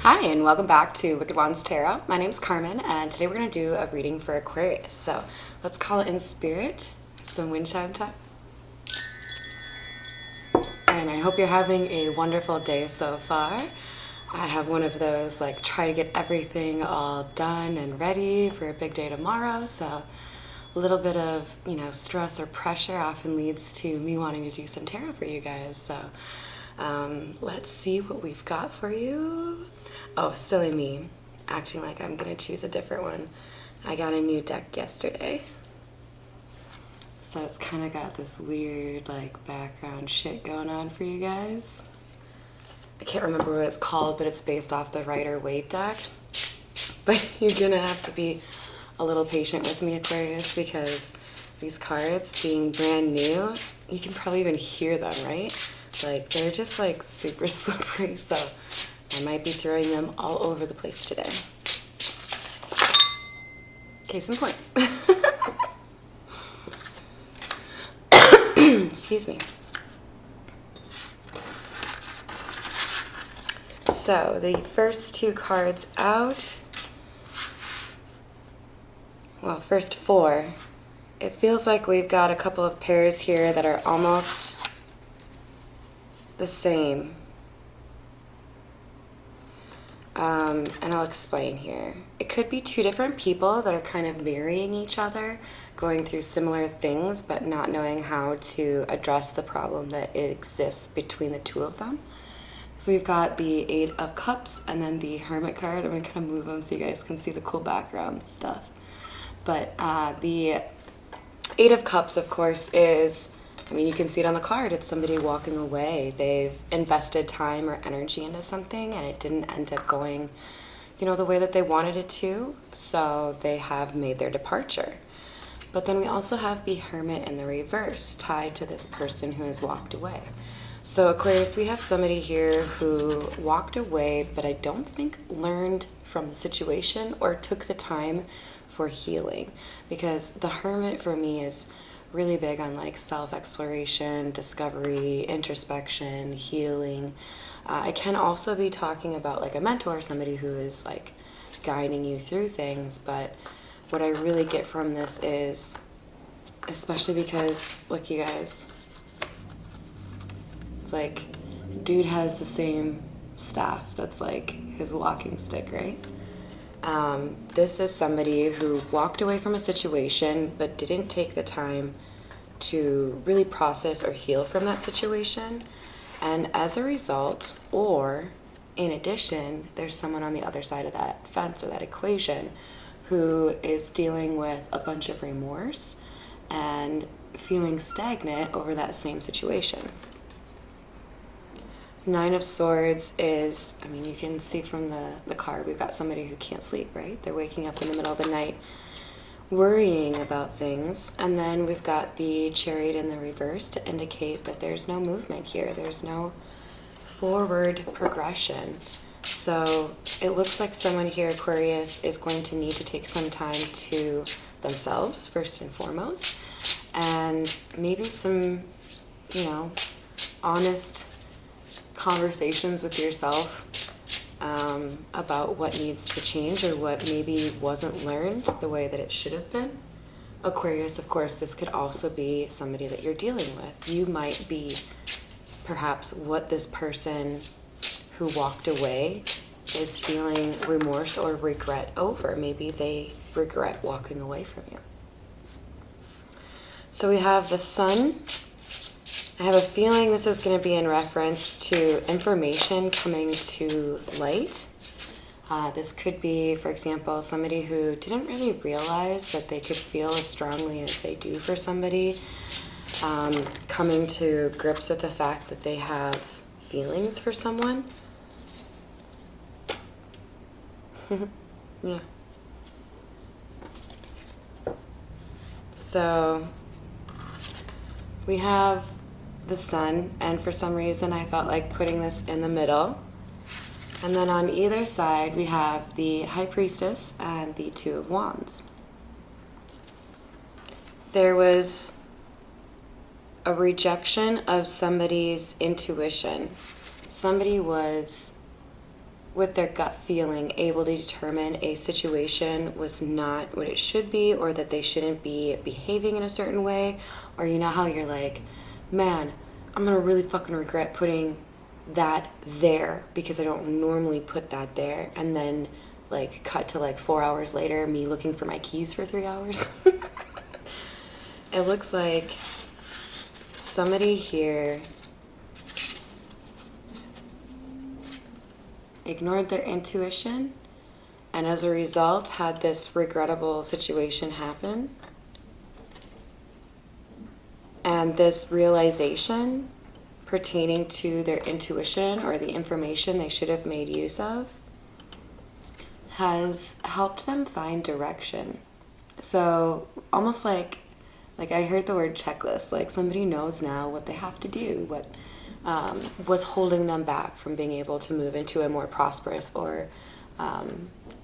Hi, and welcome back to Wicked Wands Tarot. My name's Carmen, and today we're going to do a reading for Aquarius. So let's call it in spirit, some wind chime time. And I hope you're having a wonderful day so far. I have one of those, like, try to get everything all done and ready for a big day tomorrow. So a little bit of, stress or pressure often leads to me wanting to do some tarot for you guys. So let's see what we've got for you. Oh, silly me, acting like I'm gonna choose a different one. I got a new deck yesterday. So it's kind of got this weird, like, background shit going on for you guys. I can't remember what it's called, but it's based off the Rider-Waite deck. But you're gonna have to be a little patient with me, Aquarius, because these cards, being brand new, you can probably even hear them, right? Like, they're just, like, super slippery, so I might be throwing them all over the place today. Case in point. Excuse me. So, the first two cards out, well, first four, it feels like we've got a couple of pairs here that are almost the same. And I'll explain here. It could be two different people that are kind of marrying each other, going through similar things, but not knowing how to address the problem that exists between the two of them. So we've got the Eight of Cups and then the Hermit Card. I'm going to kind of move them so you guys can see the cool background stuff. But the Eight of Cups, of course, is, you can see it on the card. It's somebody walking away. They've invested time or energy into something, and it didn't end up going, the way that they wanted it to, so they have made their departure. But then we also have the Hermit in the reverse, tied to this person who has walked away. So Aquarius, we have somebody here who walked away, but I don't think learned from the situation or took the time for healing, because the Hermit for me is really big on, like, self-exploration, discovery, introspection, healing. I can also be talking about, like, a mentor, somebody who is, like, guiding you through things, but what I really get from this is, especially because, look, you guys, it's like, dude has the same staff that's, like, his walking stick, right? This is somebody who walked away from a situation but didn't take the time to really process or heal from that situation. And as a result, or in addition, there's someone on the other side of that fence or that equation who is dealing with a bunch of remorse and feeling stagnant over that same situation. Nine of Swords is, you can see from the card, we've got somebody who can't sleep, right? They're waking up in the middle of the night worrying about things. And then we've got the Chariot in the reverse to indicate that there's no movement here. There's no forward progression. So it looks like someone here, Aquarius, is going to need to take some time to themselves, first and foremost, and maybe some, honest conversations with yourself about what needs to change or what maybe wasn't learned the way that it should have been. Aquarius, of course, this could also be somebody that you're dealing with. You might be perhaps what this person who walked away is feeling remorse or regret over. Maybe they regret walking away from you. So we have the Sun. I have a feeling this is going to be in reference to information coming to light. This could be, for example, somebody who didn't really realize that they could feel as strongly as they do for somebody, coming to grips with the fact that they have feelings for someone. Yeah. So we have the Sun, and for some reason I felt like putting this in the middle. And then on either side we have the High Priestess and the Two of Wands. There was a rejection of somebody's intuition. Somebody was with their gut feeling, able to determine a situation was not what it should be, or that they shouldn't be behaving in a certain way. Or you know how you're like, man, I'm gonna really fucking regret putting that there because I don't normally put that there. And then like cut to like 4 hours later, me looking for my keys for 3 hours. It looks like somebody here ignored their intuition, and as a result had this regrettable situation happen. And this realization pertaining to their intuition or the information they should have made use of has helped them find direction. So almost like I heard the word checklist, like somebody knows now what they have to do, what was holding them back from being able to move into a more prosperous or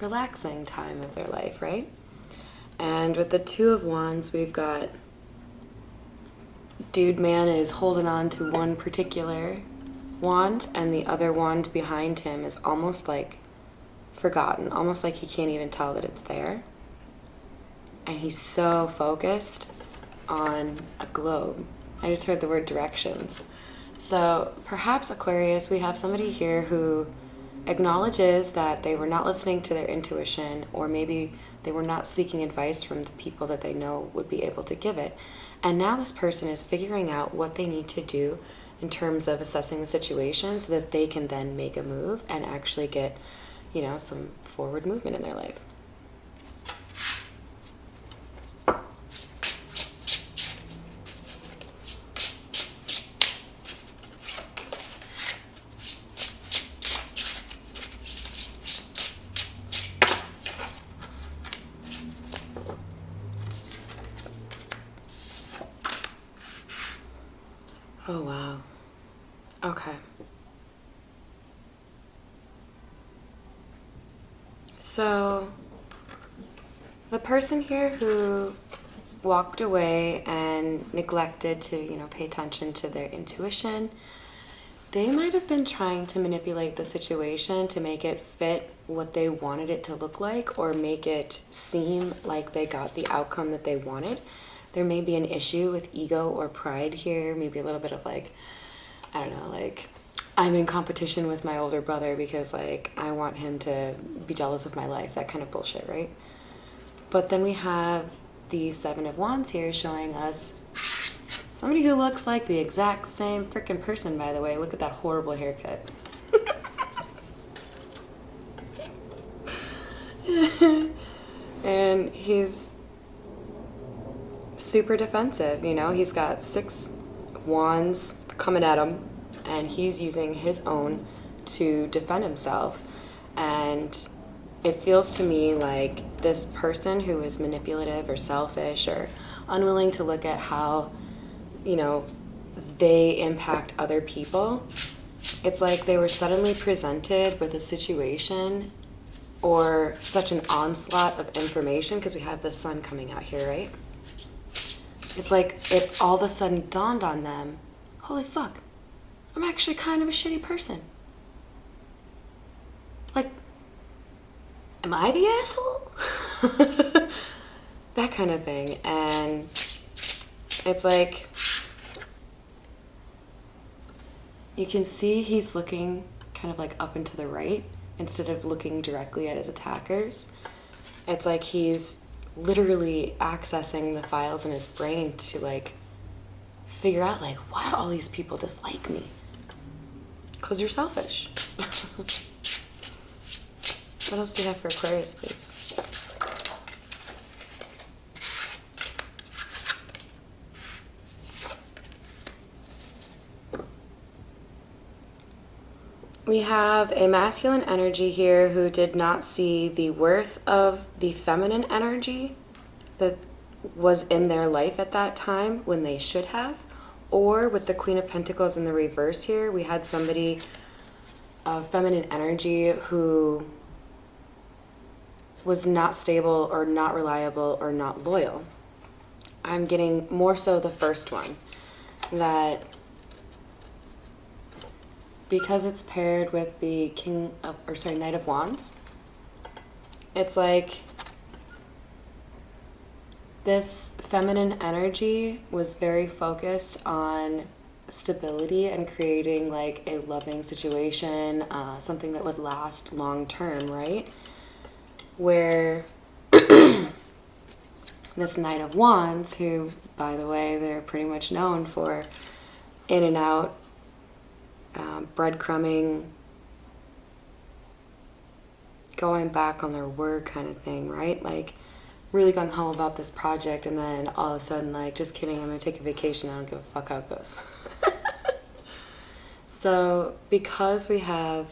relaxing time of their life, right? And with the Two of Wands, we've got dude man is holding on to one particular wand, and the other wand behind him is almost like forgotten, almost like he can't even tell that it's there. And he's so focused on a globe. I just heard the word directions. So perhaps, Aquarius, we have somebody here who acknowledges that they were not listening to their intuition, or maybe they were not seeking advice from the people that they know would be able to give it. And now this person is figuring out what they need to do in terms of assessing the situation so that they can then make a move and actually get, you know, some forward movement in their life. Oh, wow. Okay. So, the person here who walked away and neglected to, you know, pay attention to their intuition, they might have been trying to manipulate the situation to make it fit what they wanted it to look like, or make it seem like they got the outcome that they wanted. There may be an issue with ego or pride here, maybe a little bit of like, I don't know, like I'm in competition with my older brother because like I want him to be jealous of my life, that kind of bullshit, right? But then we have the Seven of Wands here showing us somebody who looks like the exact same freaking person, by the way. Look at that horrible haircut. And he's super defensive, you know? He's got 6 wands coming at him, and he's using his own to defend himself. And it feels to me like this person who is manipulative or selfish or unwilling to look at how, you know, they impact other people, it's like they were suddenly presented with a situation or such an onslaught of information, because we have the sun coming out here, right? It's like it all of a sudden dawned on them, holy fuck, I'm actually kind of a shitty person. Like, am I the asshole? That kind of thing. And it's like, you can see he's looking kind of like up and to the right instead of looking directly at his attackers. It's like he's literally accessing the files in his brain to like figure out like, why do all these people dislike me? Because you're selfish. What else do you have for Aquarius, please? We have a masculine energy here who did not see the worth of the feminine energy that was in their life at that time when they should have. Or with the Queen of Pentacles in the reverse here, we had somebody of feminine energy who was not stable or not reliable or not loyal. I'm getting more so the first one, that because it's paired with the Knight of Wands, it's like this feminine energy was very focused on stability and creating like a loving situation, something that would last long term, right? Where this Knight of Wands, who, by the way, they're pretty much known for in and out, breadcrumbing, going back on their word kind of thing, right? Like, really gung-ho about this project, and then all of a sudden, like, just kidding, I'm gonna take a vacation, I don't give a fuck how it goes. So, because we have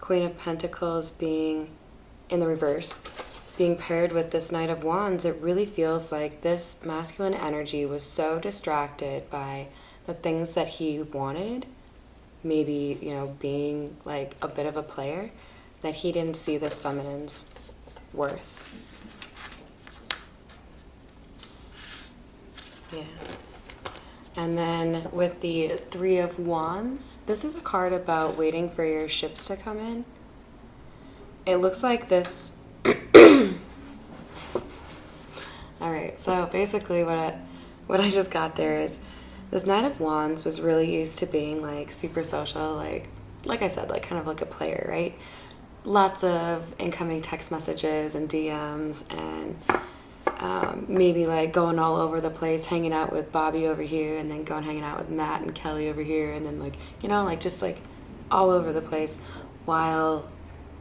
Queen of Pentacles being in the reverse, being paired with this Knight of Wands, it really feels like this masculine energy was so distracted by the things that he wanted, maybe, you know, being like a bit of a player, that he didn't see this feminine's worth. Yeah. And then with the Three of Wands, this is a card about waiting for your ships to come in. It looks like this. All right, so basically what I just got there is this Knight of Wands was really used to being like super social, like I said, like kind of like a player, right? Lots of incoming text messages and DMs, and maybe like going all over the place, hanging out with Bobby over here, and then going hanging out with Matt and Kelly over here, and then like, you know, like just like all over the place. While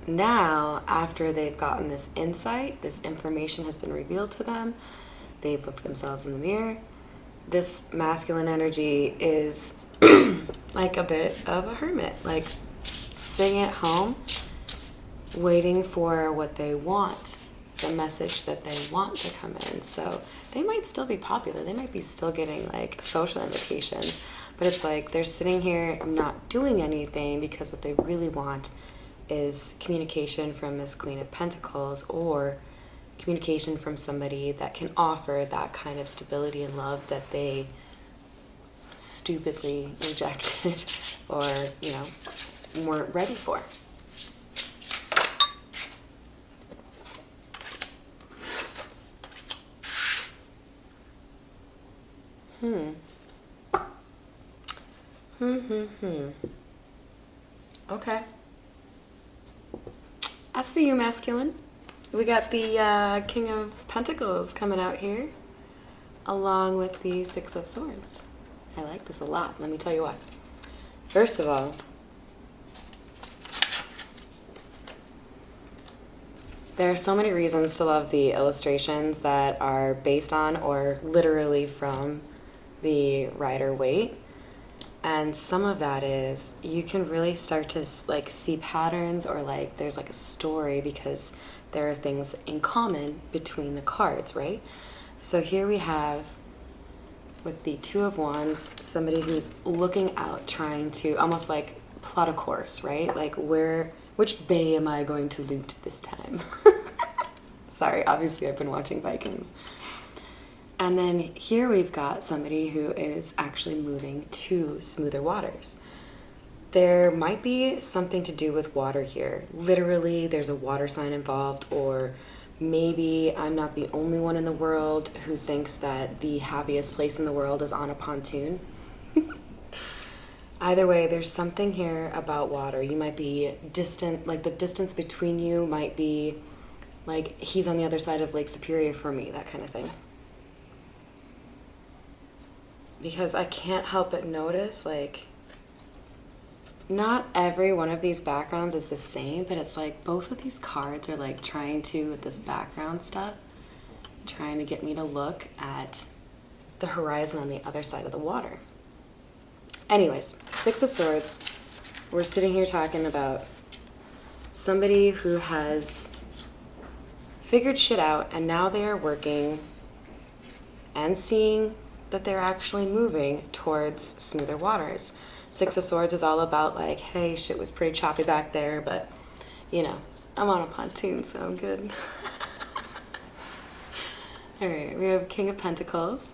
now, after they've gotten this insight, this information has been revealed to them, they've looked themselves in the mirror, this masculine energy is like a bit of a hermit, like sitting at home, waiting for what they want, the message that they want to come in. So they might still be popular, they might be still getting like social invitations, but it's like they're sitting here not doing anything because what they really want is communication from this Queen of Pentacles, or communication from somebody that can offer that kind of stability and love that they stupidly rejected or, you know, weren't ready for. Okay. I see you, masculine. We got the King of Pentacles coming out here, along with the Six of Swords. I like this a lot. Let me tell you why. First of all, there are so many reasons to love the illustrations that are based on or literally from the Rider-Waite. And some of that is you can really start to like see patterns, or like there's like a story, because there are things in common between the cards, right? So here we have, with the Two of Wands, somebody who's looking out, trying to almost like plot a course, right? Like which bay am I going to loot this time? Sorry, obviously I've been watching Vikings. And then here we've got somebody who is actually moving to smoother waters. There might be something to do with water here. Literally, there's a water sign involved, or maybe I'm not the only one in the world who thinks that the happiest place in the world is on a pontoon. Either way, there's something here about water. You might be distant, like the distance between you might be like he's on the other side of Lake Superior for me, that kind of thing. Because I can't help but notice, like, not every one of these backgrounds is the same, but it's like both of these cards are like trying to, with this background stuff, trying to get me to look at the horizon on the other side of the water. Anyways, Six of Swords, we're sitting here talking about somebody who has figured shit out, and now they are working and seeing that they're actually moving towards smoother waters. Six of Swords is all about like, hey, shit was pretty choppy back there, but, you know, I'm on a pontoon, so I'm good. All right, we have King of Pentacles.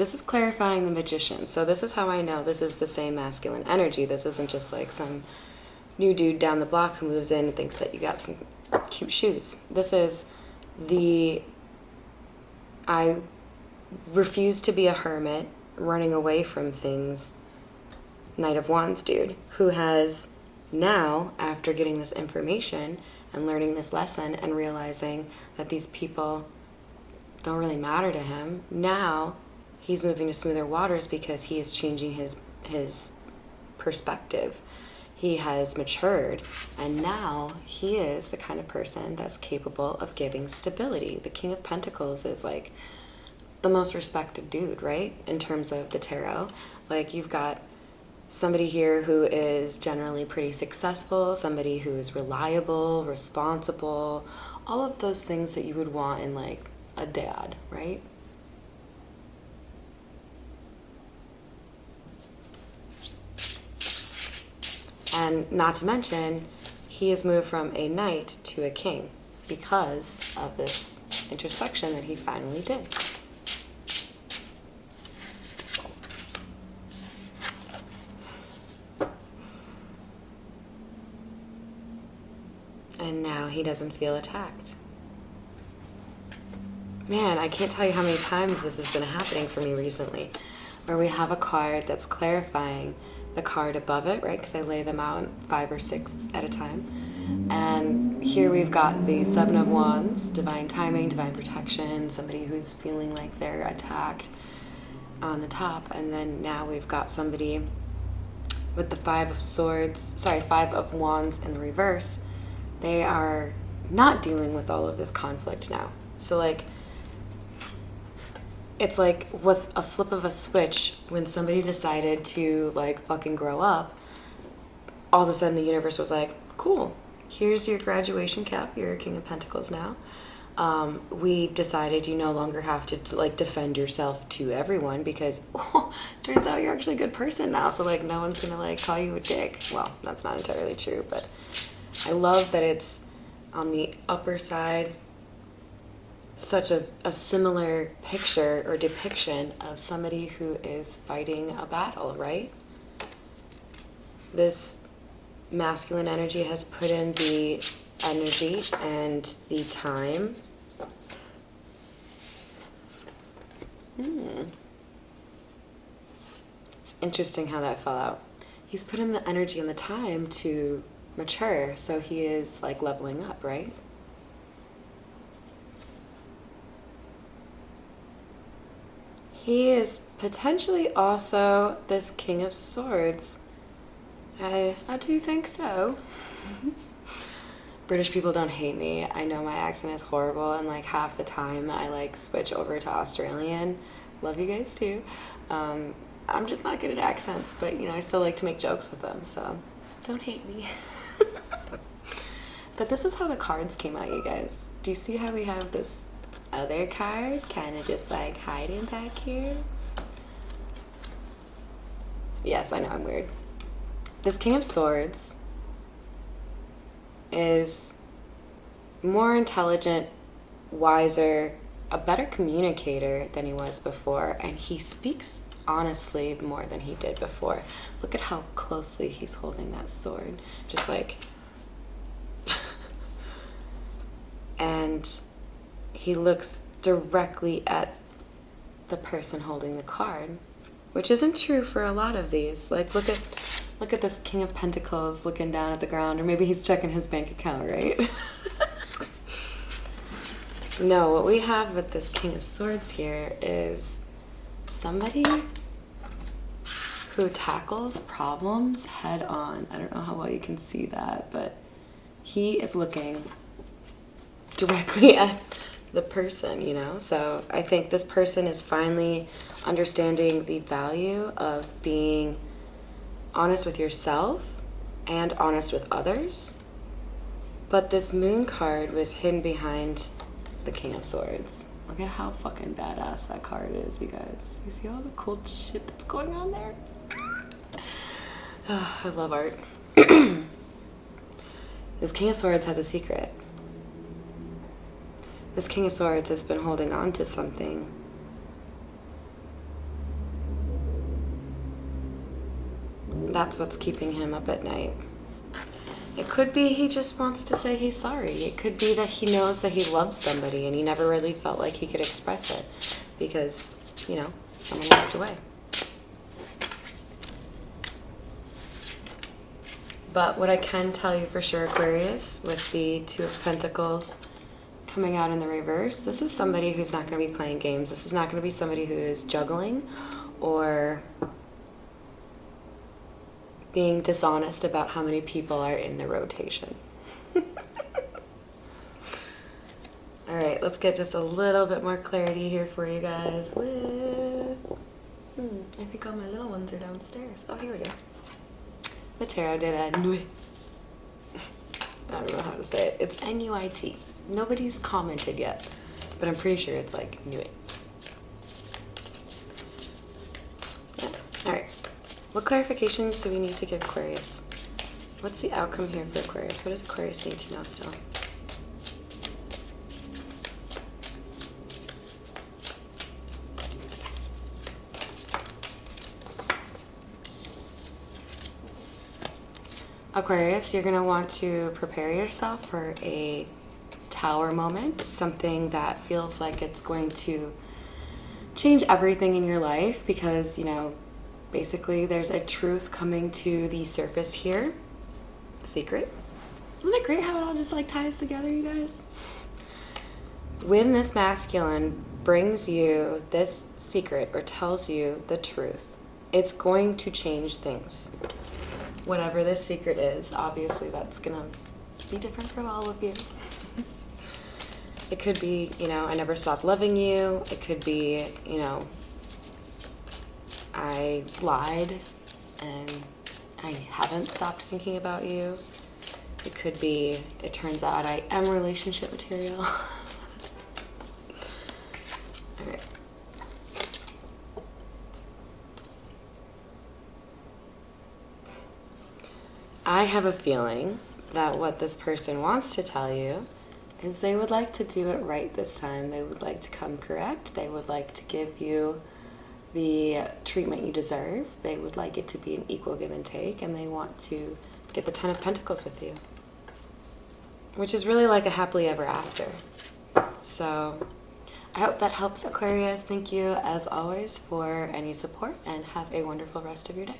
this is clarifying the Magician. So this is how I know this is the same masculine energy. This isn't just like some new dude down the block who moves in and thinks that you got some cute shoes. This is the I refuse to be a hermit, running away from things, Knight of Wands dude, who has now, after getting this information and learning this lesson and realizing that these people don't really matter to him, now he's moving to smoother waters because he is changing his perspective. He has matured, and now he is the kind of person that's capable of giving stability. The King of Pentacles is like the most respected dude, right? In terms of the tarot. Like, you've got somebody here who is generally pretty successful, somebody who is reliable, responsible, all of those things that you would want in like a dad, right? And not to mention, he has moved from a knight to a king because of this introspection that he finally did. And now he doesn't feel attacked. Man, I can't tell you how many times this has been happening for me recently, where we have a card that's clarifying the card above it, right? Because I lay them out 5 or 6 at a time. And here we've got the Seven of Wands, divine timing, divine protection, somebody who's feeling like they're attacked on the top. And then now we've got somebody with the Five of Wands in the reverse. They are not dealing with all of this conflict now. So like, it's like with a flip of a switch, when somebody decided to like fucking grow up, all of a sudden the universe was like, cool, here's your graduation cap, you're a King of Pentacles now. We decided you no longer have to like defend yourself to everyone because turns out you're actually a good person now. So like no one's gonna like call you a dick. Well, that's not entirely true, but I love that it's on the upper side, such a similar picture or depiction of somebody who is fighting a battle, right? This masculine energy has put in the energy and the time. It's interesting how that fell out. He's put in the energy and the time to mature, so he is like leveling up, right? He is potentially also this King of Swords. I do think so. British people don't hate me. I know my accent is horrible, and like half the time I like switch over to Australian. Love you guys too. I'm just not good at accents, but you know, I still like to make jokes with them, so don't hate me. But this is how the cards came out, you guys. Do you see how we have this other card kind of just like hiding back here? Yes, I know I'm weird. This King of Swords is more intelligent, wiser, a better communicator than he was before, and he speaks honestly more than he did before. Look at how closely he's holding that sword, just like and he looks directly at the person holding the card, which isn't true for a lot of these. Like, look at this King of Pentacles looking down at the ground, or maybe he's checking his bank account, right? No, what we have with this King of Swords here is somebody who tackles problems head on. I don't know how well you can see that, but he is looking directly at the person, you know? So I think this person is finally understanding the value of being honest with yourself and honest with others. But this Moon card was hidden behind the King of Swords. Look at how fucking badass that card is, you guys. You see all the cool shit that's going on there? Oh, I love art. This King of Swords has a secret. This King of Swords has been holding on to something That's what's keeping him up at night. It could be he just wants to say he's sorry. It could be that he knows that he loves somebody and he never really felt like he could express it because, you know, someone walked away. But what I can tell you for sure, Aquarius, with the Two of Pentacles coming out in the reverse, this is somebody who's not going to be playing games. This is not going to be somebody who is juggling or being dishonest about how many people are in the rotation. All right, let's get just a little bit more clarity here for you guys with... I think all my little ones are downstairs. Oh, here we go. The tarot did a nuit. I don't know how to say it. It's N-U-I-T. Nobody's commented yet, but I'm pretty sure it's like nuit. Yeah. All right. What clarifications do we need to give Aquarius? What's the outcome here for Aquarius? What does Aquarius need to know still? Aquarius, you're going to want to prepare yourself for a tower moment, something that feels like it's going to change everything in your life because, you know, basically there's a truth coming to the surface here. Secret. Isn't it great how it all just like ties together, you guys? When this masculine brings you this secret or tells you the truth, it's going to change things. Whatever this secret is, obviously that's gonna be different from all of you. It could be, you know, I never stopped loving you. It could be, you know, I lied and I haven't stopped thinking about you. It could be, it turns out I am relationship material. All right. I have a feeling that what this person wants to tell you is they would like to do it right this time. They would like to come correct. They would like to give you the treatment you deserve. They would like it to be an equal give and take, and they want to get the Ten of Pentacles with you, which is really like a happily ever after. So I hope that helps, Aquarius. Thank you, as always, for any support, and have a wonderful rest of your day.